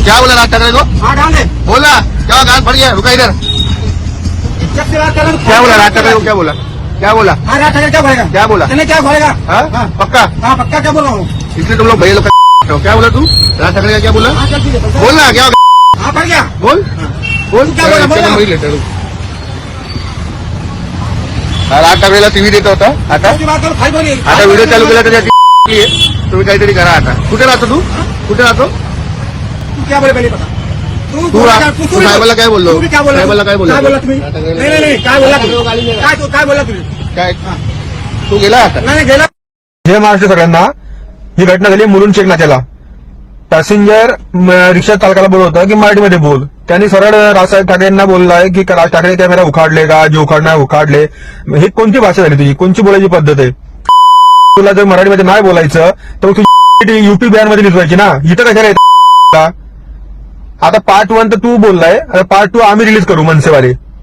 क्या बोला राज ठाकरे को? हाँ डाल दे। बोला क्या गाल फट गया, रुका इधर। इज्जत से बात कर रहा हूँ। क्या बोला राज ठाकरे को? क्या बोला? क्या बोला? हाँ राज ठाकरे क्या बोलेगा? क्या बोला? तूने क्या बोलेगा? हाँ पक्का? हाँ पक्का क्या बोल रहा हूँ? इसलिए तुम लोग भैया लोग का क्या बोला तू? राज ठाकरे का क्या बोला? हाँ चल ठीक है बोल। बोलना क्या हाँ पड़ गया। बोल बोल क्या बोला? बोला। वही लेटर राज ठाकरेला टीव्ही देत होता आता तुझी बात करू खाई बोली। आता व्हिडिओ चालू केला त्याच्या तुम्ही काहीतरी करा आता. कुठे राहतो तू? कुठे राहतो? तू क्या बोले पहले बता. तू साहेबाला काय बोललो? तू भी क्या बोला? साहेबाला काय बोललो? काय बोला तुम्ही? नाही काय बोला तुम्ही? काय बोला तुम्ही? काय तू गेला आता? नाही गेला. जय महाराष्ट्र सगळ्यांना. ही घटना झाली मुलुंड चेक नाक्याला. पॅसेंजर रिक्षा चालकाला बोलवतं की मराठीमध्ये बोल. त्यांनी सरळ राजसाहेब ठाकरेंना बोललाय की राज ठाकरे कॅमेरा उखाडले का, जे उखाडणार उखाडले. ही कोणती भाषा झाली तुझी? कोणची बोलायची पद्धत आहे? तुला जर मराठीमध्ये नाही बोलायचं तर तुझी युपी बिहार मध्ये लिखवायची ना. इथं कशाला येतं? आता पार्ट 1 तर तू बोललाय, पार्ट 2 आम्ही रिलीज करू मनसेवाले.